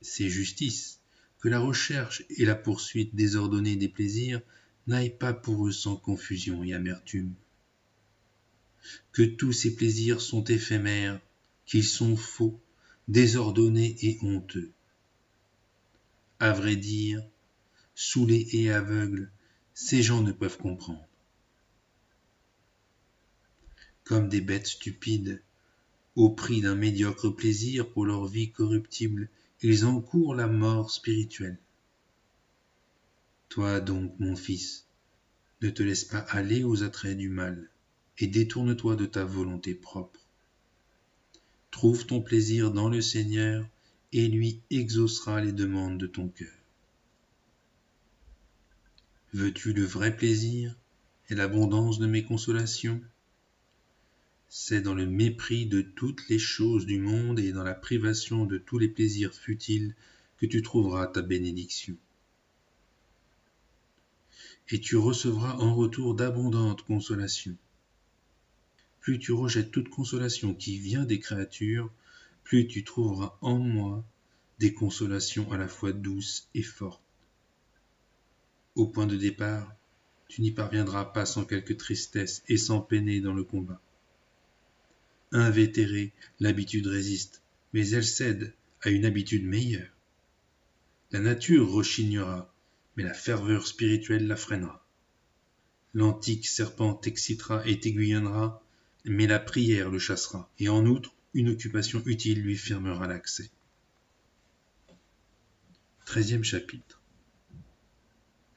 C'est justice que la recherche et la poursuite désordonnée des plaisirs n'aillent pas pour eux sans confusion et amertume. Que tous ces plaisirs sont éphémères, qu'ils sont faux, désordonnés et honteux. À vrai dire, saoulés et aveugles, ces gens ne peuvent comprendre. Comme des bêtes stupides, au prix d'un médiocre plaisir pour leur vie corruptible, ils encourent la mort spirituelle. Toi donc, mon fils, ne te laisse pas aller aux attraits du mal, et détourne-toi de ta volonté propre. Trouve ton plaisir dans le Seigneur, et lui exaucera les demandes de ton cœur. Veux-tu le vrai plaisir et l'abondance de mes consolations? C'est dans le mépris de toutes les choses du monde et dans la privation de tous les plaisirs futiles que tu trouveras ta bénédiction. Et tu recevras en retour d'abondantes consolations. Plus tu rejettes toute consolation qui vient des créatures, plus tu trouveras en moi des consolations à la fois douces et fortes. Au point de départ, tu n'y parviendras pas sans quelque tristesse et sans peiner dans le combat. Invétérée, l'habitude résiste, mais elle cède à une habitude meilleure. La nature rechignera, mais la ferveur spirituelle la freinera. L'antique serpent t'excitera et t'aiguillonnera, mais la prière le chassera, et en outre, une occupation utile lui fermera l'accès. 13e chapitre.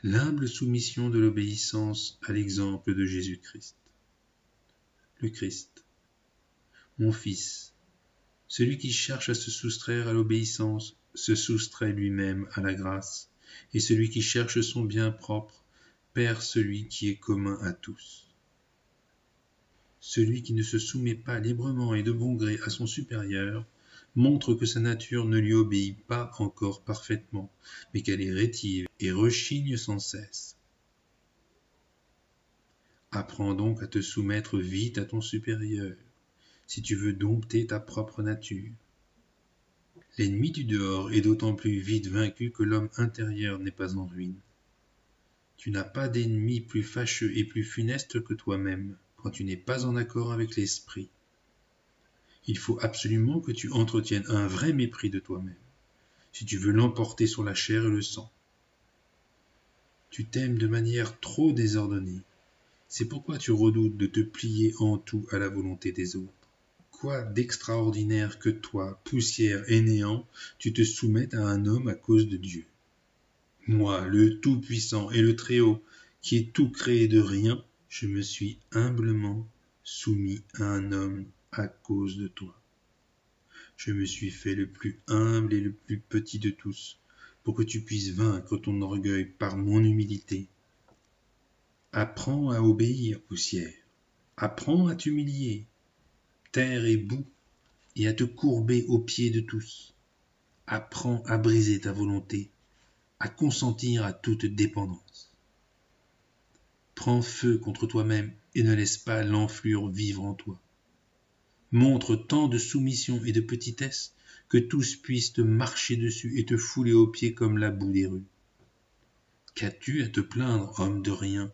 L'humble soumission de l'obéissance à l'exemple de Jésus-Christ. Le Christ. Mon fils, celui qui cherche à se soustraire à l'obéissance se soustrait lui-même à la grâce, et celui qui cherche son bien propre perd celui qui est commun à tous. Celui qui ne se soumet pas librement et de bon gré à son supérieur montre que sa nature ne lui obéit pas encore parfaitement, mais qu'elle est rétive et rechigne sans cesse. Apprends donc à te soumettre vite à ton supérieur, si tu veux dompter ta propre nature. L'ennemi du dehors est d'autant plus vite vaincu que l'homme intérieur n'est pas en ruine. Tu n'as pas d'ennemi plus fâcheux et plus funeste que toi-même quand tu n'es pas en accord avec l'esprit. Il faut absolument que tu entretiennes un vrai mépris de toi-même, si tu veux l'emporter sur la chair et le sang. Tu t'aimes de manière trop désordonnée. C'est pourquoi tu redoutes de te plier en tout à la volonté des autres. Quoi d'extraordinaire que toi, poussière et néant, tu te soumettes à un homme à cause de Dieu? Moi, le Tout-Puissant et le Très-Haut, qui ai tout créé de rien, je me suis humblement soumis à un homme à cause de toi. Je me suis fait le plus humble et le plus petit de tous, pour que tu puisses vaincre ton orgueil par mon humilité. Apprends à obéir, poussière. Apprends à t'humilier, terre et boue, et à te courber aux pieds de tous. Apprends à briser ta volonté. à consentir à toute dépendance. Prends feu contre toi-même et ne laisse pas l'enflure vivre en toi. Montre tant de soumission et de petitesse que tous puissent te marcher dessus et te fouler aux pieds comme la boue des rues. Qu'as-tu à te plaindre, homme de rien?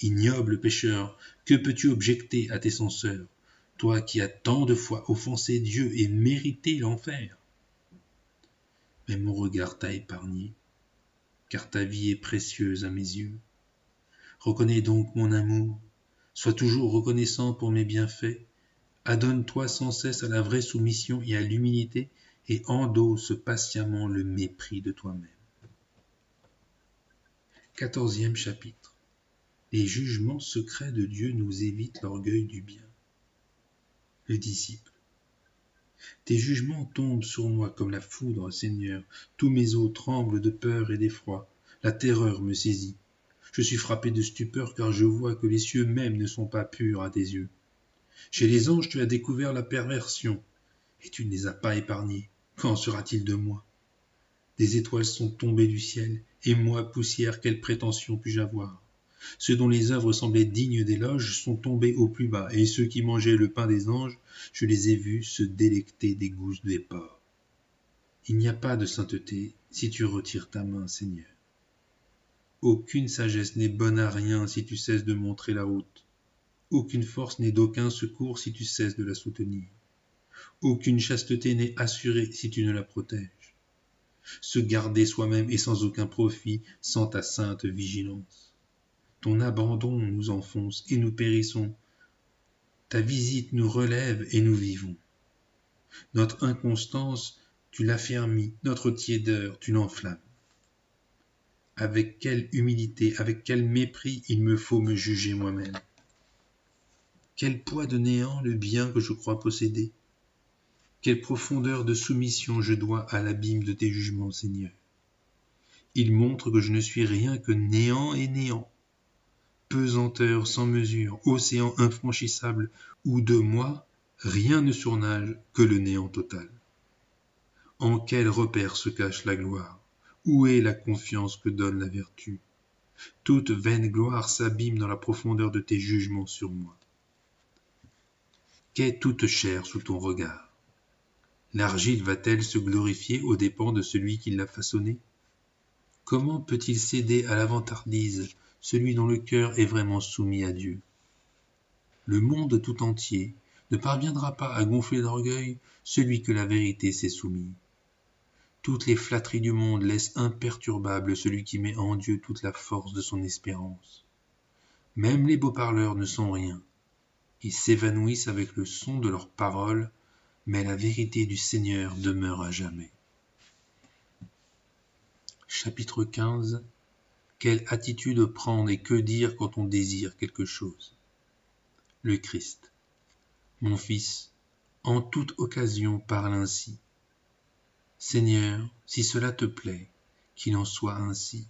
Ignoble pécheur, que peux-tu objecter à tes censeurs, toi qui as tant de fois offensé Dieu et mérité l'enfer? Mais mon regard t'a épargné, car ta vie est précieuse à mes yeux. Reconnais donc mon amour, sois toujours reconnaissant pour mes bienfaits, adonne-toi sans cesse à la vraie soumission et à l'humilité, et endosse patiemment le mépris de toi-même. 14e chapitre. Les jugements secrets de Dieu nous évitent l'orgueil du bien. Le disciple. Tes jugements tombent sur moi comme la foudre, Seigneur. Tous mes os tremblent de peur et d'effroi. La terreur me saisit. Je suis frappé de stupeur car je vois que les cieux mêmes ne sont pas purs à tes yeux. Chez les anges, tu as découvert la perversion et tu ne les as pas épargnés. Qu'en sera-t-il de moi? Des étoiles sont tombées du ciel et moi, poussière, quelle prétention puis-je avoir? Ceux dont les œuvres semblaient dignes d'éloges sont tombés au plus bas, et ceux qui mangeaient le pain des anges, je les ai vus se délecter des gousses des porcs. Il n'y a pas de sainteté si tu retires ta main, Seigneur. Aucune sagesse n'est bonne à rien si tu cesses de montrer la route. Aucune force n'est d'aucun secours si tu cesses de la soutenir. Aucune chasteté n'est assurée si tu ne la protèges. Se garder soi-même est sans aucun profit sans ta sainte vigilance. Ton abandon nous enfonce et nous périssons. Ta visite nous relève et nous vivons. Notre inconstance, tu l'affermis, notre tiédeur, tu l'enflammes. Avec quelle humilité, avec quel mépris il me faut me juger moi-même. Quel poids de néant le bien que je crois posséder. Quelle profondeur de soumission je dois à l'abîme de tes jugements, Seigneur. Il montre que je ne suis rien que néant et néant. Pesanteur sans mesure, océan infranchissable, où de moi rien ne surnage que le néant total. En quel repère se cache la gloire? Où est la confiance que donne la vertu? Toute vaine gloire s'abîme dans la profondeur de tes jugements sur moi. Qu'est toute chair sous ton regard? L'argile va-t-elle se glorifier aux dépens de celui qui l'a façonnée? Comment peut-il céder à la vantardise celui dont le cœur est vraiment soumis à Dieu? Le monde tout entier ne parviendra pas à gonfler d'orgueil celui que la vérité s'est soumis. Toutes les flatteries du monde laissent imperturbable celui qui met en Dieu toute la force de son espérance. Même les beaux parleurs ne sont rien. Ils s'évanouissent avec le son de leurs paroles, mais la vérité du Seigneur demeure à jamais. Chapitre 15. Quelle attitude prendre et que dire quand on désire quelque chose? Le Christ. Mon fils, en toute occasion parle ainsi. Seigneur, si cela te plaît, qu'il en soit ainsi.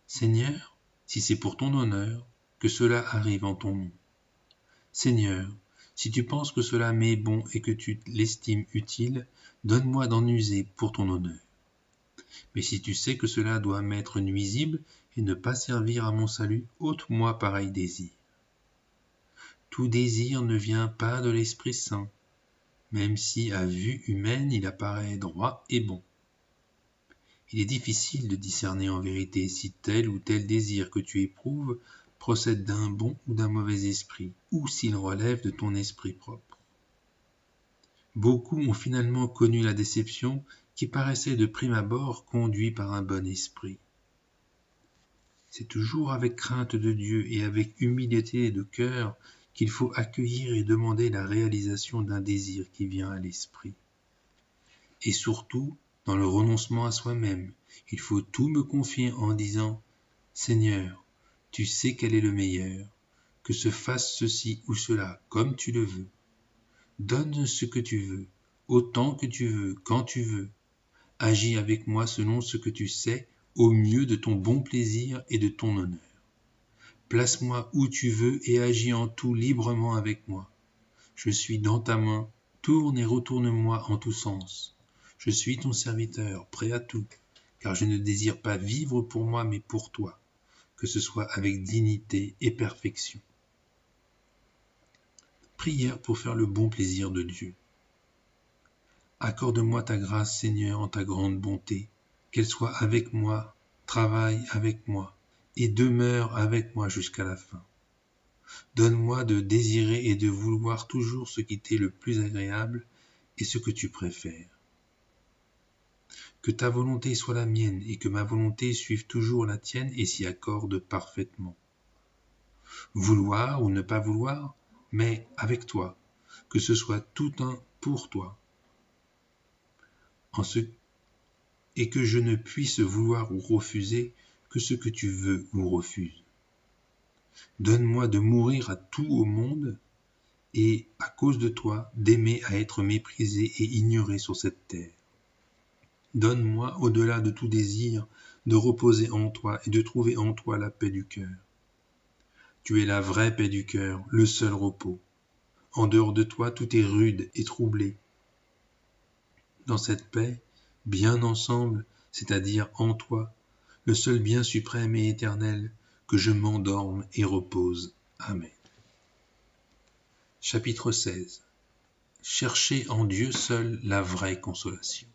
Seigneur, si c'est pour ton honneur, que cela arrive en ton nom. Seigneur, si tu penses que cela m'est bon et que tu l'estimes utile, donne-moi d'en user pour ton honneur. Mais si tu sais que cela doit m'être nuisible et ne pas servir à mon salut, ôte-moi pareil désir. Tout désir ne vient pas de l'Esprit Saint, même si à vue humaine il apparaît droit et bon. Il est difficile de discerner en vérité si tel ou tel désir que tu éprouves procède d'un bon ou d'un mauvais esprit, ou s'il relève de ton esprit propre. Beaucoup ont finalement connu la déception qui paraissait de prime abord conduit par un bon esprit. C'est toujours avec crainte de Dieu et avec humilité de cœur qu'il faut accueillir et demander la réalisation d'un désir qui vient à l'esprit. Et surtout, dans le renoncement à soi-même, il faut tout me confier en disant « Seigneur, tu sais quel est le meilleur, que se fasse ceci ou cela comme tu le veux. Donne ce que tu veux, autant que tu veux, quand tu veux. Agis avec moi selon ce que tu sais, au mieux de ton bon plaisir et de ton honneur. Place-moi où tu veux et agis en tout librement avec moi. Je suis dans ta main, tourne et retourne-moi en tous sens. Je suis ton serviteur, prêt à tout, car je ne désire pas vivre pour moi, mais pour toi, que ce soit avec dignité et perfection. Prière pour faire le bon plaisir de Dieu. Accorde-moi ta grâce, Seigneur, en ta grande bonté, qu'elle soit avec moi, travaille avec moi, et demeure avec moi jusqu'à la fin. Donne-moi de désirer et de vouloir toujours ce qui t'est le plus agréable et ce que tu préfères. Que ta volonté soit la mienne et que ma volonté suive toujours la tienne et s'y accorde parfaitement. Vouloir ou ne pas vouloir, mais avec toi, que ce soit tout un pour toi. Et que je ne puisse vouloir ou refuser que ce que tu veux ou refuses. Donne-moi de mourir à tout au monde et, à cause de toi, d'aimer à être méprisé et ignoré sur cette terre. Donne-moi, au-delà de tout désir, de reposer en toi et de trouver en toi la paix du cœur. Tu es la vraie paix du cœur, le seul repos. En dehors de toi, tout est rude et troublé. Dans cette paix, bien ensemble, c'est-à-dire en toi, le seul bien suprême et éternel, que je m'endorme et repose. Amen. Chapitre 16. Cherchez en Dieu seul la vraie consolation.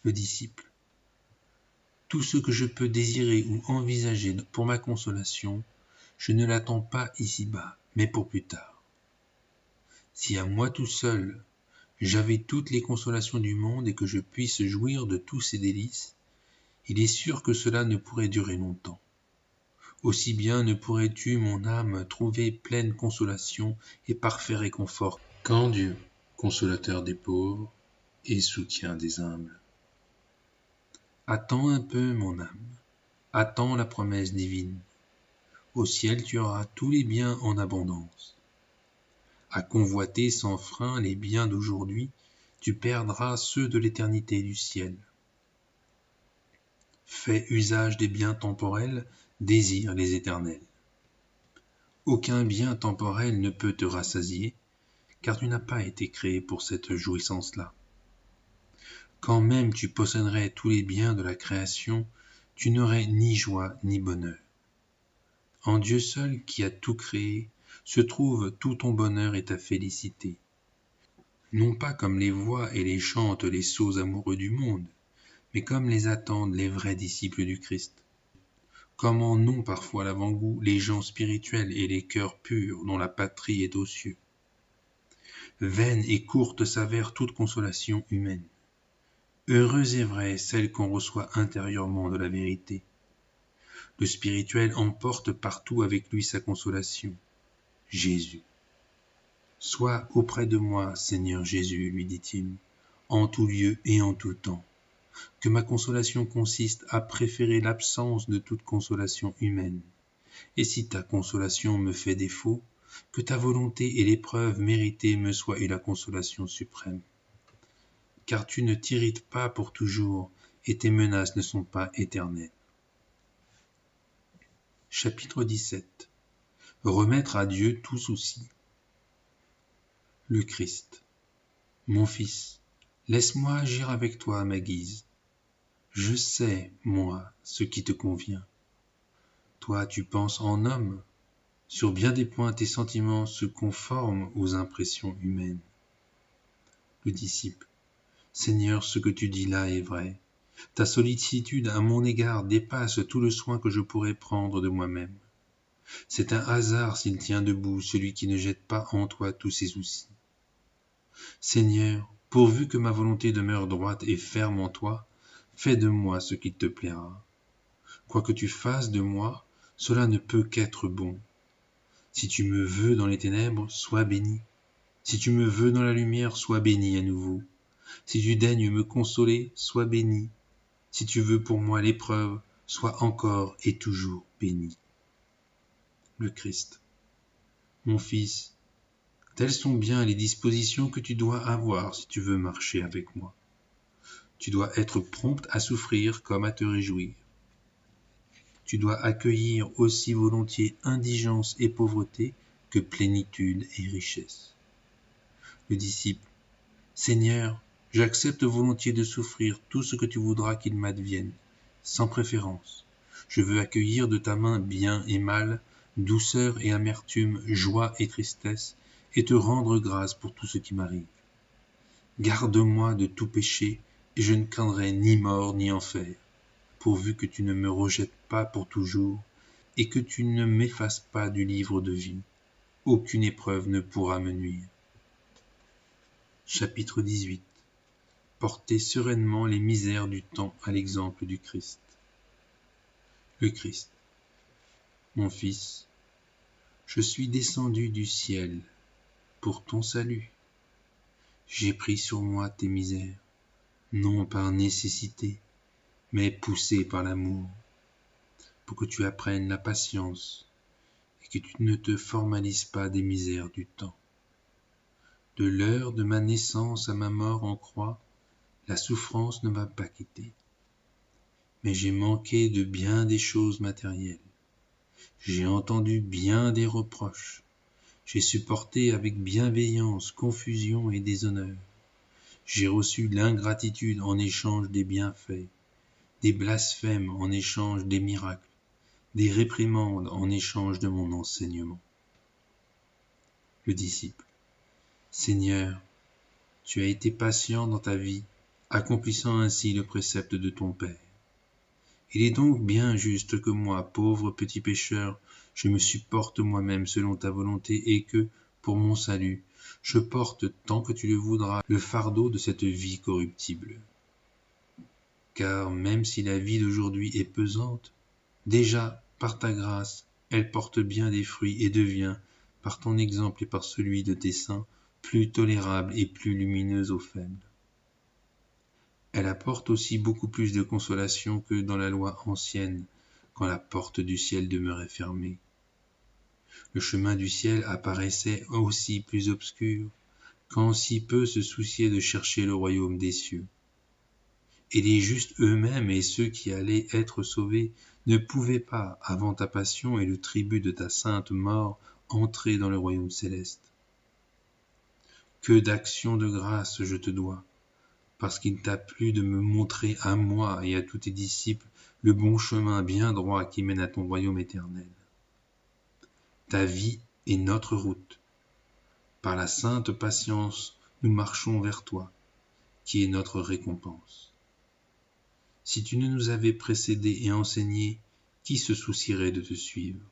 Le disciple. Tout ce que je peux désirer ou envisager pour ma consolation, je ne l'attends pas ici-bas, mais pour plus tard. Si à moi tout seul, j'avais toutes les consolations du monde et que je puisse jouir de tous ces délices, il est sûr que cela ne pourrait durer longtemps. Aussi bien ne pourrais-tu, mon âme, trouver pleine consolation et parfait réconfort qu'en Dieu, consolateur des pauvres et soutien des humbles. Attends un peu, mon âme, attends la promesse divine. Au ciel, tu auras tous les biens en abondance. À convoiter sans frein les biens d'aujourd'hui, tu perdras ceux de l'éternité du ciel. Fais usage des biens temporels, désire les éternels. Aucun bien temporel ne peut te rassasier, car tu n'as pas été créé pour cette jouissance-là. Quand même tu posséderais tous les biens de la création, tu n'aurais ni joie ni bonheur. En Dieu seul, qui a tout créé, se trouve tout ton bonheur et ta félicité. Non pas comme les voient et les chantent les sots amoureux du monde, mais comme les attendent les vrais disciples du Christ. Comme en ont parfois l'avant-goût les gens spirituels et les cœurs purs dont la patrie est aux cieux. Vaine et courte s'avère toute consolation humaine. Heureuse et vraie celle qu'on reçoit intérieurement de la vérité. Le spirituel emporte partout avec lui sa consolation. Jésus. Sois auprès de moi, Seigneur Jésus, lui dit-il, en tout lieu et en tout temps. Que ma consolation consiste à préférer l'absence de toute consolation humaine. Et si ta consolation me fait défaut, que ta volonté et l'épreuve méritée me soient la consolation suprême. Car tu ne t'irrites pas pour toujours, et tes menaces ne sont pas éternelles. Chapitre 17. Remettre à Dieu tout souci. Le Christ. Mon fils, laisse-moi agir avec toi à ma guise. Je sais, moi, ce qui te convient. Toi, tu penses en homme. Sur bien des points, tes sentiments se conforment aux impressions humaines. Le disciple. Seigneur, ce que tu dis là est vrai. Ta sollicitude à mon égard dépasse tout le soin que je pourrais prendre de moi-même. C'est un hasard s'il tient debout celui qui ne jette pas en toi tous ses soucis. Seigneur, pourvu que ma volonté demeure droite et ferme en toi, fais de moi ce qu'il te plaira. Quoi que tu fasses de moi, cela ne peut qu'être bon. Si tu me veux dans les ténèbres, sois béni. Si tu me veux dans la lumière, sois béni à nouveau. Si tu daignes me consoler, sois béni. Si tu veux pour moi l'épreuve, sois encore et toujours béni. Le Christ. Mon fils, telles sont bien les dispositions que tu dois avoir si tu veux marcher avec moi. Tu dois être prompt à souffrir comme à te réjouir. Tu dois accueillir aussi volontiers indigence et pauvreté que plénitude et richesse. Le disciple. Seigneur, J'accepte volontiers de souffrir tout ce que tu voudras qu'il m'advienne, sans préférence. Je veux accueillir de ta main bien et mal, douceur et amertume, joie et tristesse, et te rendre grâce pour tout ce qui m'arrive. Garde-moi de tout péché, et je ne craindrai ni mort ni enfer, pourvu que tu ne me rejettes pas pour toujours, et que tu ne m'effaces pas du livre de vie. Aucune épreuve ne pourra me nuire. Chapitre 18. Porter sereinement les misères du temps à l'exemple du Christ. Le Christ. Mon fils, je suis descendu du ciel pour ton salut. J'ai pris sur moi tes misères, non par nécessité, mais poussé par l'amour, pour que tu apprennes la patience et que tu ne te formalises pas des misères du temps. De l'heure de ma naissance à ma mort en croix, la souffrance ne m'a pas quitté. Mais j'ai manqué de bien des choses matérielles. J'ai entendu bien des reproches. J'ai supporté avec bienveillance confusion et déshonneur. J'ai reçu l'ingratitude en échange des bienfaits, des blasphèmes en échange des miracles, des réprimandes en échange de mon enseignement. Le disciple. Seigneur, tu as été patient dans ta vie, accomplissant ainsi le précepte de ton Père. Il est donc bien juste que moi, pauvre petit pécheur, je me supporte moi-même selon ta volonté et que, pour mon salut, je porte, tant que tu le voudras, le fardeau de cette vie corruptible. Car même si la vie d'aujourd'hui est pesante, déjà, par ta grâce, elle porte bien des fruits et devient, par ton exemple et par celui de tes saints, plus tolérable et plus lumineuse aux faibles. Elle apporte aussi beaucoup plus de consolation que dans la loi ancienne, quand la porte du ciel demeurait fermée. Le chemin du ciel apparaissait aussi plus obscur, quand si peu se souciaient de chercher le royaume des cieux. Et les justes eux-mêmes et ceux qui allaient être sauvés ne pouvaient pas, avant ta passion et le tribut de ta sainte mort, entrer dans le royaume céleste. Que d'actions de grâce je te dois, parce qu'il t'a plu de me montrer à moi et à tous tes disciples le bon chemin bien droit qui mène à ton royaume éternel. Ta vie est notre route. Par la sainte patience, nous marchons vers toi, qui est notre récompense. Si tu ne nous avais précédés et enseignés, qui se soucierait de te suivre?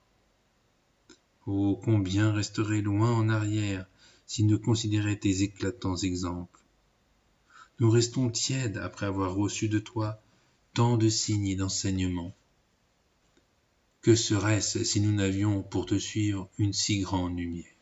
Oh, combien resterait loin en arrière s'il ne considérait tes éclatants exemples. Nous restons tièdes après avoir reçu de toi tant de signes et d'enseignements. Que serait-ce si nous n'avions pour te suivre une si grande lumière?